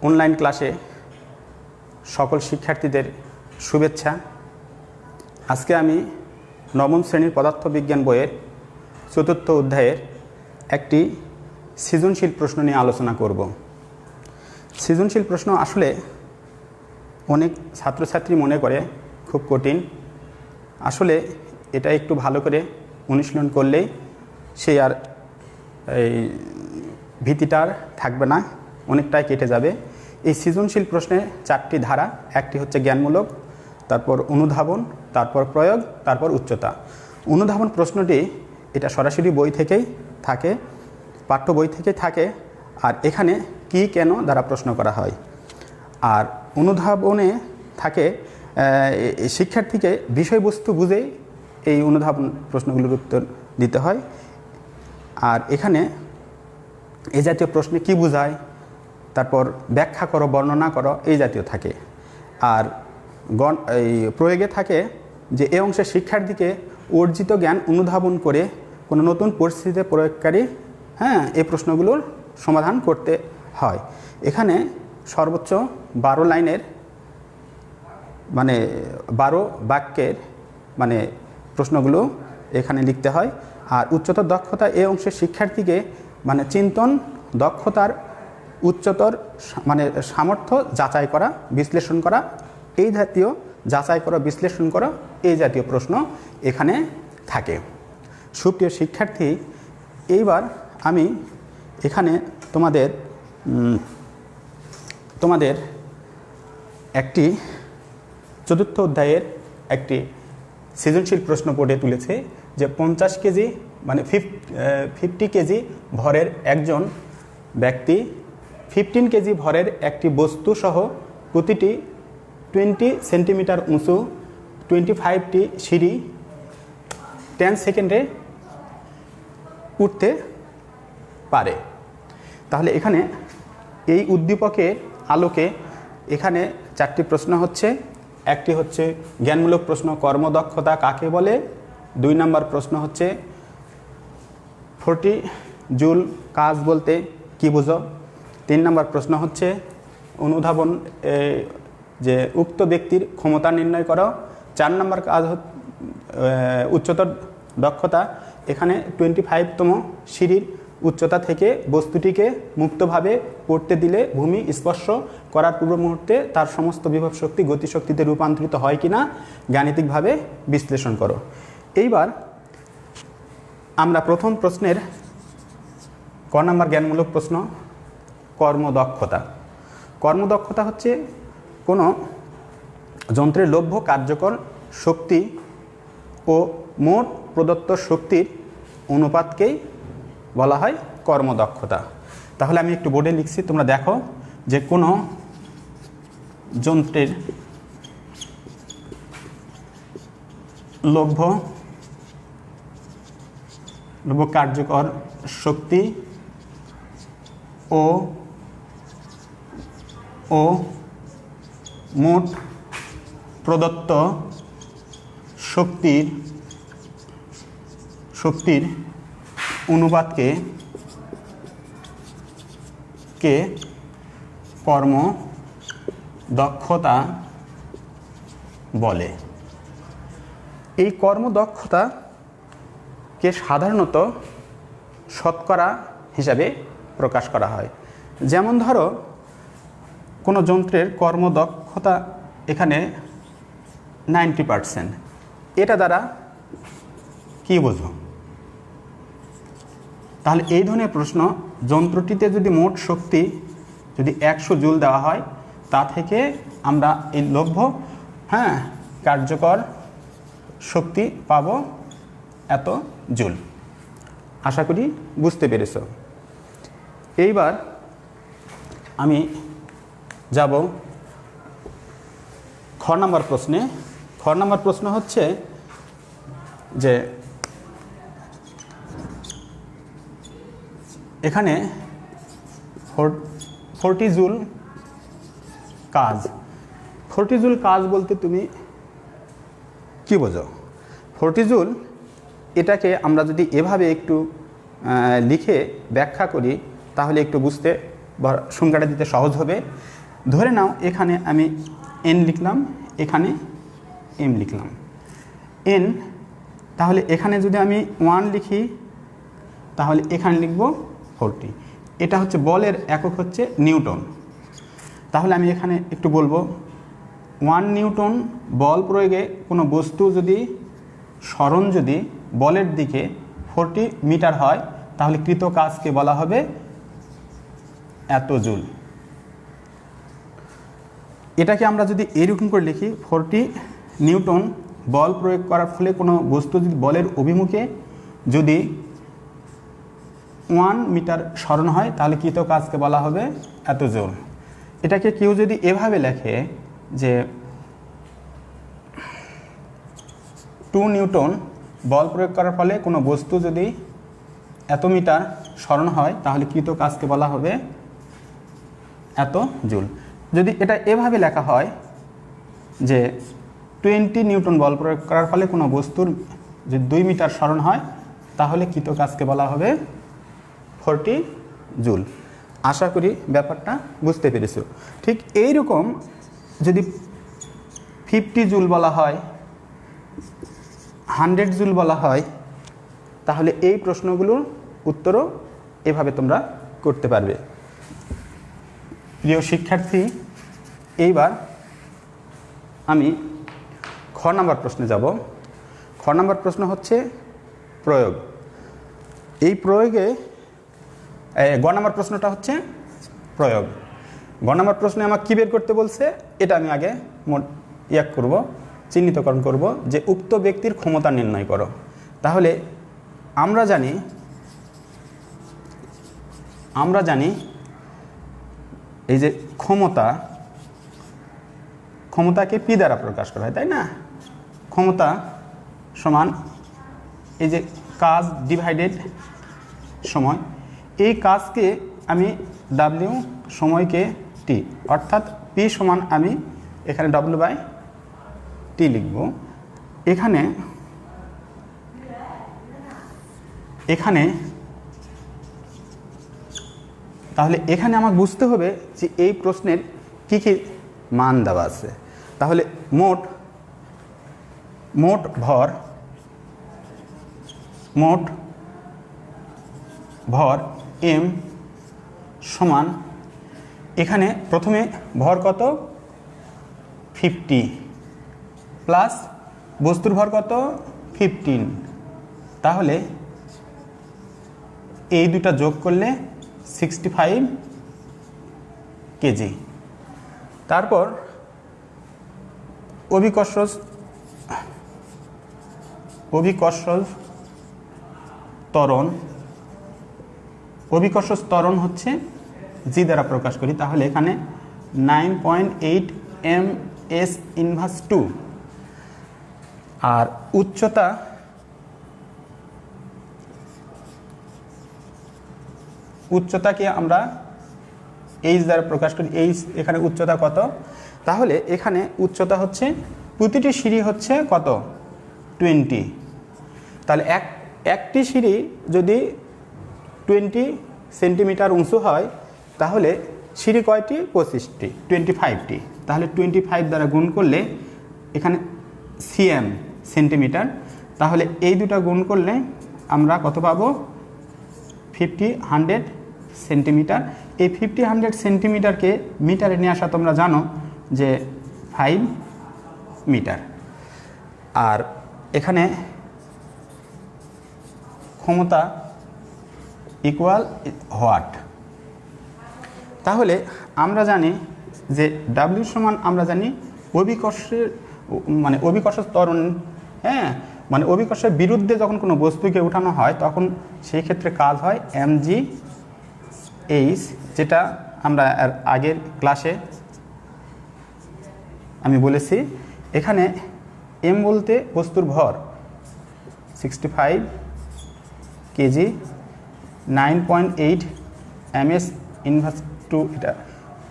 Online ক্লাসে সকল শিক্ষার্থীদের শুভেচ্ছা। আজকে আমি নবম শ্রেণীর পদার্থবিজ্ঞান বইয়ের চতুর্থ অধ্যায়ের একটি সৃজনশীল প্রশ্ন নিয়ে আলোচনা করব। সৃজনশীল প্রশ্ন আসলে অনেক ছাত্রছাত্রী মনে করে খুব কঠিন। আসলে এটা একটু ভালো করে অনুশীলন করলেই সেই আর এই ভীতিটার থাকবে না, অনেকটাই কেটে যাবে। এই সৃজনশীল প্রশ্নের চারটি ধারা, একটি হচ্ছে জ্ঞানমূলক, তারপর অনুধাবন, তারপর প্রয়োগ, তারপর উচ্চতা। অনুধাবন প্রশ্নটি এটা সরাসরি বই থেকেই থাকে, পাঠ্য বই থেকেই থাকে, আর এখানে কি কেন দ্বারা প্রশ্ন করা হয়। আর অনুধাবনে থাকে শিক্ষার্থীকে বিষয়বস্তু বুঝেই এই অনুধাবন প্রশ্নগুলোর উত্তর দিতে হয়। আর এখানে এই জাতীয় প্রশ্নে কি বোঝায়, তারপর ব্যাখ্যা করো, বর্ণনা করো, এই জাতীয় থাকে। আর এই প্রয়োগে থাকে যে এই অংশের শিক্ষার্থীকে অর্জিত জ্ঞান অনুধাবন করে কোনো নতুন পরিস্থিতিতে প্রয়োগকারী এই প্রশ্নগুলোর সমাধান করতে হয়। এখানে সর্বোচ্চ 12 লাইনের 12 বাক্যের প্রশ্নগুলো এখানে লিখতে হয়। আর উচ্চতর দক্ষতা এই অংশের শিক্ষার্থীকে চিন্তন দক্ষতার উচ্চতর সামর্থ্য যাচাই করা, বিশ্লেষণ করা, এই জাতীয় যাচাই করা, বিশ্লেষণ করা, এই জাতীয় প্রশ্ন এখানে থাকে। সুপ্রিয় শিক্ষার্থী, এইবার আমি এখানে তোমাদের একটি চতুর্থ অধ্যায়ের একটি সৃজনশীল প্রশ্ন পড়ে তুলেছে যে 50 কেজি 50 কেজি ভরের একজন ব্যক্তি 15 কেজি ভরের একটি বস্তু সহ প্রতিটি 20 সেন্টিমিটার উঁচু 25টি সিঁড়ি 10 সেকেন্ডে উঠতে পারে। তাহলে এখানে এই উদ্দীপকের আলোকে এখানে চারটি প্রশ্ন হচ্ছে। একটি হচ্ছে জ্ঞানমূলক প্রশ্ন, কর্মদক্ষতা কাকে বলে। 2 নম্বর প্রশ্ন হচ্ছে 40 জুল কাজ বলতে কি বোঝো। 3 নম্বর প্রশ্ন হচ্ছে অনুধাবন, যে উক্ত ব্যক্তির ক্ষমতা নির্ণয় করো। 4 নম্বর কাজ উচ্চতর দক্ষতা, এখানে 25তম সিঁড়ির উচ্চতা থেকে বস্তুটিকে মুক্তভাবে পড়তে দিলে ভূমি স্পর্শ করার পূর্ব মুহূর্তে তার সমস্ত বিভব শক্তি গতিশক্তিতে রূপান্তরিত হয় কিনা গাণিতিকভাবে বিশ্লেষণ করো। এইবার আমরা প্রথম প্রশ্নের ক নম্বর জ্ঞানমূলক প্রশ্ন, কর্মদক্ষতা। কর্মদক্ষতা হচ্ছে কোনো যন্ত্রের লভ্য কার্যকর শক্তি ও মোট প্রদত্ত শক্তির অনুপাতকেই বলা হয় কর্মদক্ষতা। তাহলে আমি একটু বোর্ডে লিখছি, তোমরা দেখো যে কোনো যন্ত্রের লভ্য কার্যকর শক্তি ও মোট প্রদত্ত শক্তির অনুপাতকে কর্মদক্ষতা বলে। এই কর্মদক্ষতাকে সাধারণত শতকরা হিসাবে প্রকাশ করা হয়। যেমন ধরো কোনো যন্ত্রের কর্মদক্ষতা এখানে 90%, এটা দ্বারা কি বোঝো। তাহলে এই ধরনের প্রশ্ন, যন্ত্রটিতে যদি মোট শক্তি যদি 100 জুল দেওয়া হয়, তা থেকে আমরা এই লভ্য কার্যকর শক্তি পাবো এত জুল। আশা করি বুঝতে পেরেছ। এইবার আমি যাব খ নম্বর প্রশ্নে। খ নম্বর প্রশ্ন হচ্ছে যে এখানে 40 জুল কাজ। 40 জুল কাজ বলতে তুমি কি বোঝো? 40 জুল এটাকে আমরা যদি এভাবে একটু লিখে ব্যাখ্যা করি তাহলে একটু বুঝতে সংখ্যাটা দিতে সহজ হবে। ধরে নাও এখানে আমি n লিখলাম, এখানে m লিখলাম n, তাহলে এখানে যদি আমি 1 লিখি তাহলে এখানে লিখব 40। এটা হচ্ছে বলের একক হচ্ছে নিউটন। তাহলে আমি এখানে একটু বলবো 1 নিউটন বল প্রয়োগে কোনো বস্তু যদি সরণ যদি বলের দিকে 40 মিটার হয় তাহলে কৃত কাজকে বলা হবে এত জুল। এটাকে আমরা যদি এরকম করে লিখি 40 নিউটন বল প্রয়োগ করার ফলে কোনো বস্তু যদি বলের অভিমুখে যদি 1 মিটার সরণ হয় তাহলে কৃত কাজকে বলা হবে এত জুল। এটাকে কেউ যদি এভাবে লেখে যে 2 নিউটন বল প্রয়োগ করার ফলে কোনো বস্তু যদি এত মিটার সরণ হয় তাহলে কৃত কাজকে বলা হবে এত জুল। যদি এটা এভাবে লেখা হয় যে 20 নিউটন বল প্রয়োগ করার ফলে কোনো বস্তুর যদি 2 মিটার সরণ হয় তাহলে কৃত কাজকে বলা হবে 40 জুল। আশা করি ব্যাপারটা বুঝতে পেরেছো। ঠিক এই রকম যদি 50 জুল বলা হয়, 100 জুল বলা হয়, তাহলে এই প্রশ্নগুলোর উত্তরও এভাবে তোমরা করতে পারবে। প্রিয় শিক্ষার্থী, এইবার আমি খ নাম্বার প্রশ্নে যাব। খ নাম্বার প্রশ্ন হচ্ছে প্রয়োগ। এই প্রয়োগে গ নাম্বার প্রশ্নটা হচ্ছে প্রয়োগ। গ নাম্বার প্রশ্নে আমাকে কী বের করতে বলছে এটা আমি আগে চিহ্নিতকরণ করব যে উক্ত ব্যক্তির ক্ষমতা নির্ণয় করো। তাহলে আমরা জানি এই যে ক্ষমতাকে পি দ্বারা প্রকাশ করা হয়, তাই না? ক্ষমতা সমান এই যে কাজ ডিভাইডেড সময়। এই কাজকে আমি ডাব্লিউ, সময়কে টি, অর্থাৎ পি সমান আমি এখানে ডাব্লিউ বাই টি লিখব। এখানে তাহলে এখানে আমাকে বুঝতে হবে যে এই প্রশ্নের কি কি মান দেওয়া আছে। তাহলে মোট ভর এম সমান, এখানে প্রথমে ভর কত 50 প্লাস বস্তুর ভর কত 15, তাহলে এই দুটা যোগ করলে 65 কেজি। তারপর অভিকর্ষজ ত্বরণ হচ্ছে জি দ্বারা প্রকাশ করি। তাহলে এখানে 9.8 ms ইনভার্স 2। আর উচ্চতাকে আমরা এইচ দ্বারা প্রকাশ করি। এইচ এখানে উচ্চতা কত, তাহলে এখানে উচ্চতা হচ্ছে প্রতিটি সিঁড়ি হচ্ছে কত 20। তাহলে একটি সিঁড়ি যদি 20 সেন্টিমিটার উঁচু হয় তাহলে সিঁড়ি কয়টি 25টি, 25টি। তাহলে 25 দ্বারা গুণ করলে এখানে সিএম সেন্টিমিটার, তাহলে এই দুটা গুণ করলে আমরা কত পাবো 50-100 সেন্টিমিটার। এই 50-100 সেন্টিমিটারকে মিটারে নিয়ে আসা তোমরা জানো যে 5 মিটার। আর এখানে ক্ষমতা ইকুয়াল হোয়াট। তাহলে আমরা জানি যে ডাব্লিউ সমান আমরা জানি অভিকর্ষ ত্বরণ, হ্যাঁ, মানে অভিকর্ষের বিরুদ্ধে যখন কোনো বস্তুকে উঠানো হয় তখন সেই ক্ষেত্রে কাজ হয় mgh, যেটা আমরা আগের ক্লাসে আমি বলেছি। এখানে এম বলতে বস্তুর ভর 65 কেজি, 9.8 ms ইনভার্স 2, এটা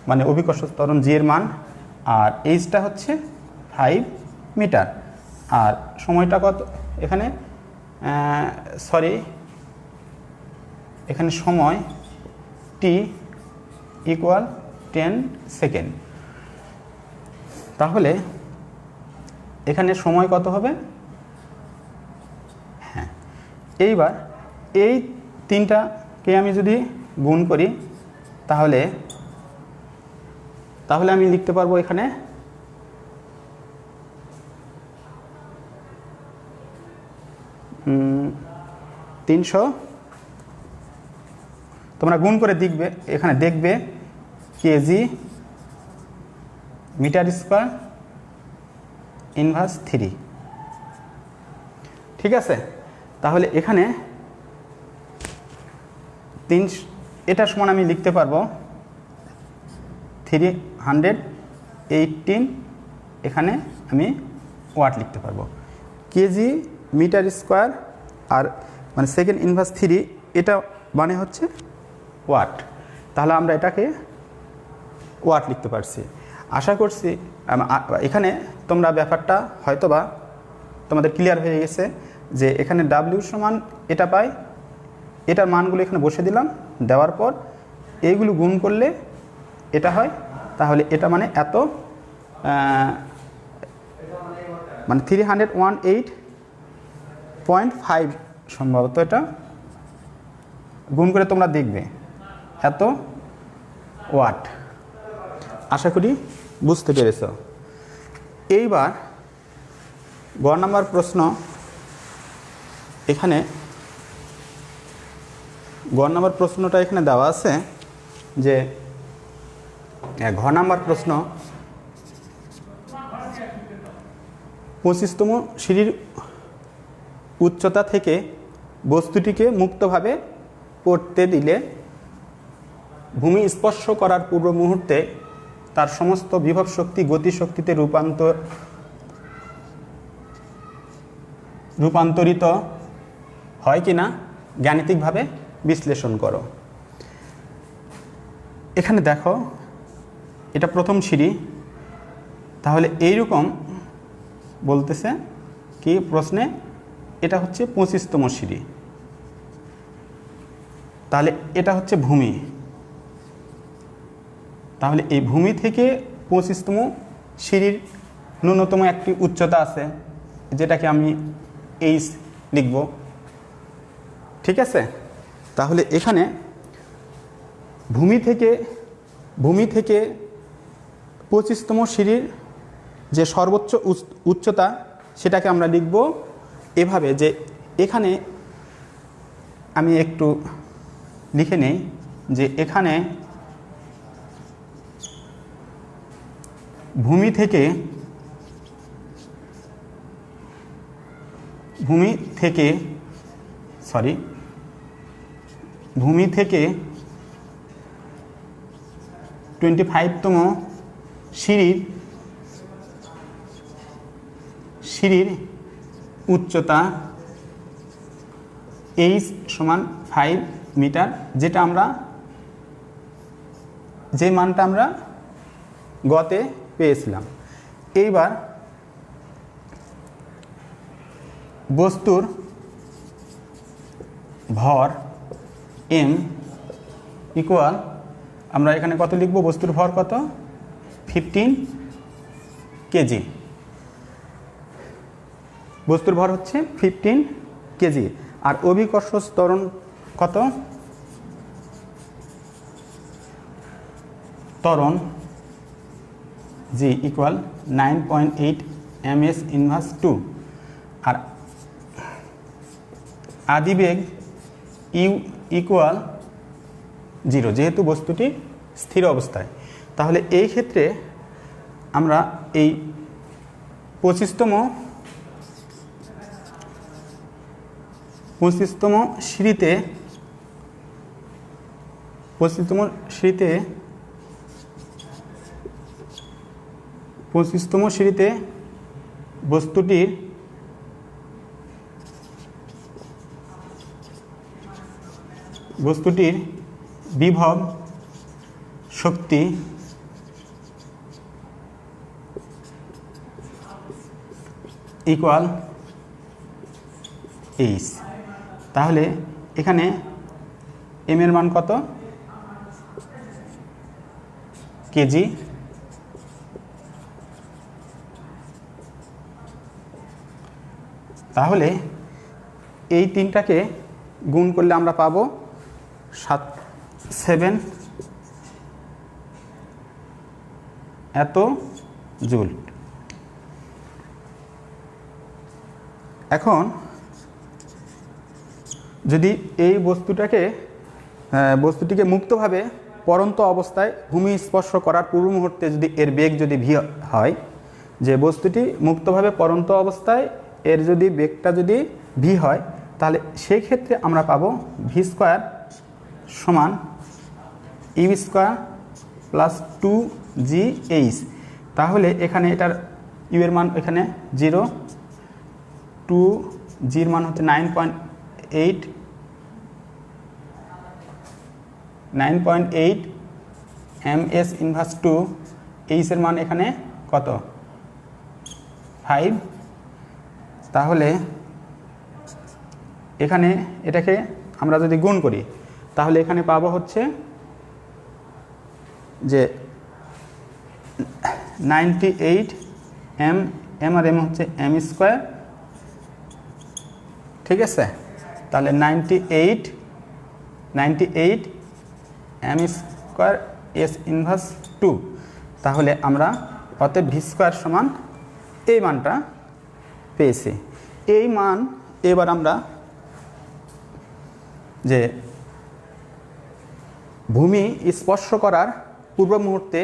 মানে অভিকর্ষ ত্বরণ জি এর মান, আর এইচটা হচ্ছে 5 মিটার। আর সময়টা কত এখানে এখানে সময় টি ইকুয়াল 10 সেকেন্ড। তাহলে এখানে সময় কত হবে? হ্যাঁ, এইবার এই তিনটাকে আমি যদি গুণ করি তাহলে আমি লিখতে পারবো এখানে 300। তোমরা গুণ করে দেখবে, এখানে দেখবে কেজি মিটার স্কোয়ার ইনভার্স 3। ঠিক আছে, তাহলে এখানে এটা সমান আমি লিখতে পারবো 318, এখানে আমি ওয়াট লিখতে পারবো। কেজি মিটার স্কোয়ার আর মানে সেকেন্ড ইনভার্স 3 এটা মানে হচ্ছে ওয়াট, তাহলে আমরা এটাকে ওয়াট লিখতে পারছি। আশা করছি এখানে তোমরা ব্যাপারটা হয়তোবা তোমাদের ক্লিয়ার হয়ে গেছে যে এখানে ডাব্লিউ সমান এটা পাই, এটার মানগুলো এখানে বসে দিলাম, দেওয়ার পর এইগুলো গুণ করলে এটা হয়, তাহলে এটা মানে এত মানে 318.5 সম্ভবত এটা গুণ করে তোমরা দেখবে এত ওয়াট। আশা করি বুঝতে পেরেছ। এইবার গ নাম্বার প্রশ্ন, এখানে গ নাম্বার প্রশ্নটা এখানে দেওয়া আছে যে ঘ নাম্বার প্রশ্ন 25তম সিঁড়ির উচ্চতা থেকে বস্তুটিকে মুক্তভাবে পড়তে দিলে ভূমি স্পর্শ করার পূর্ব মুহূর্তে তার সমস্ত বিভব শক্তি গতিশক্তিতে রূপান্তরিত হয় কিনা গাণিতিকভাবে বিশ্লেষণ করো। এখানে দেখো এটা প্রথম সিঁড়ি, তাহলে এইরকম বলতেছে কি প্রশ্নে, এটা হচ্ছে 25তম সিঁড়ি, তাহলে এটা হচ্ছে ভূমি। তাহলে এই ভূমি থেকে 25তম সিঁড়ির ন্যূনতম একটি উচ্চতা আছে, যেটাকে আমি এইচ লিখব। ঠিক আছে, তাহলে এখানে ভূমি থেকে 25তম সিঁড়ির যে সর্বোচ্চ উচ্চতা সেটাকে আমরা লিখব এভাবে, যে এখানে আমি একটু লিখে নেই যে এখানে ভূমি থেকে 25তম সিঁড়ির উচ্চতা এইচ সমান 5 মিটার, যেটা আমরা যে মানটা আমরা গতে পেয়েছিলাম। এইবার বস্তুর ভর এম ইকুয়াল, আমরা এখানে কত লিখব, বস্তুর ভর কত, 15 কেজি। বস্তুর ভর হচ্ছে 15 কেজি। আর অভিকর্ষ ত্বরণ কত, ত্বরণ জি ইকুয়াল 9.8 ms ইনভার্স 2। আর আদিবেগ ইউ ইকুয়াল 0, যেহেতু বস্তুটি স্থির অবস্থায়। তাহলে এই ক্ষেত্রে আমরা এই 25তম সিঁড়িতে 25তম সিঁড়িতে বস্তুটির বিভব শক্তি ইকুয়াল এইচ। তাহলে এখানে এম এর মান কত, কেজি। তাহলে এই তিনটাকে গুণ করলে আমরা পাবো 7 এত জুল। এখন যদি এই বস্তুটিকে মুক্তভাবে পরন্ত অবস্থায় ভূমি স্পর্শ করার পূর্ব মুহূর্তে যদি এর বেগ যদি ভি হয়, যে বস্তুটি মুক্তভাবে পরন্ত অবস্থায় এর যদি বেগটা যদি ভি হয়, তাহলে সেই ক্ষেত্রে আমরা পাবো ভি স্কোয়ার সমান ইউ স্কোয়ার প্লাস 2GH। তাহলে এখানে এটার ইউ এর মান এখানে 0, 2G এর মান হচ্ছে 9.8 MS ইনভার্স 2, H এর মান এখানে কত 5। তাহলে এখানে এটাকে আমরা যদি গুণ করি তাহলে এখানে পাবো হচ্ছে যে 98 M আর M হচ্ছে M স্কোয়ার, ঠিক আছে। তাহলে 98 M স্কোয়ার S ইনভার্স 2। তাহলে আমরা অতএব ভি স্কোয়ার সমান এই মানটা পেয়েছি। এই মান এবার আমরা যে ভূমি স্পর্শ করার পূর্ব মুহূর্তে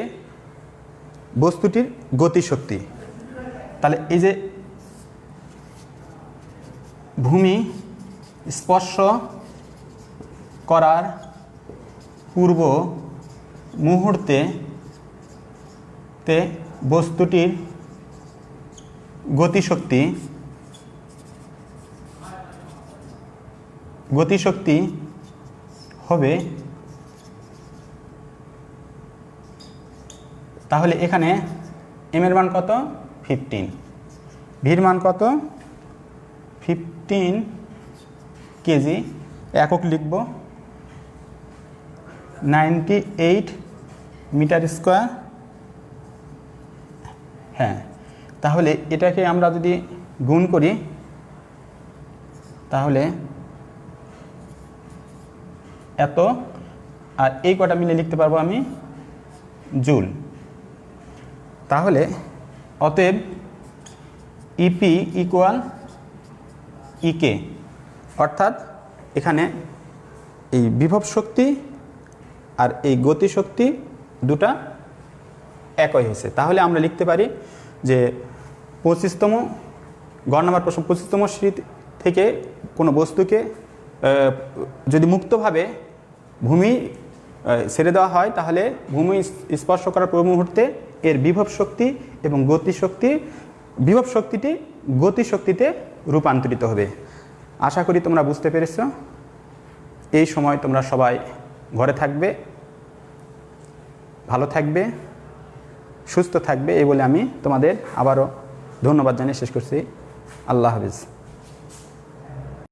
বস্তুটির গতিশক্তি, তাহলে এই যে ভূমি স্পর্শ করার পূর্ব মুহূর্তে বস্তুটির গতিশক্তি হবে, তাহলে এখানে এম এর মান কত 15, ভির মান কত 15 কেজি, একক লিখব 98 মিটার স্কোয়ার। হ্যাঁ, তাহলে এটাকে আমরা যদি গুণ করি তাহলে এত, আর এই কটা মিলে লিখতে পারবো আমি জুল। তাহলে অতএব ইপি ইকুয়াল ইকে, অর্থাৎ এখানে এই বিভব শক্তি আর এই গতিশক্তি দুটা একই হয়েছে। তাহলে আমরা লিখতে পারি যে 25তম গড় নাম্বার প্রশ্ন 25তম সিঁড়ি থেকে কোনো বস্তুকে যদি মুক্তভাবে ভূমি ছেড়ে দেওয়া হয়, তাহলে ভূমি স্পর্শ করার পূর্ব মুহূর্তে এর বিভব শক্তি এবং বিভব শক্তিটি গতিশক্তিতে রূপান্তরিত হবে। আশা করি তোমরা বুঝতে পেরেছ। এই সময় তোমরা সবাই ঘরে থাকবে, ভালো থাকবে, সুস্থ থাকবে, এই বলে আমি তোমাদের আবারও ধন্যবাদ জানিয়ে শেষ করছি। আল্লাহ হাফিজ।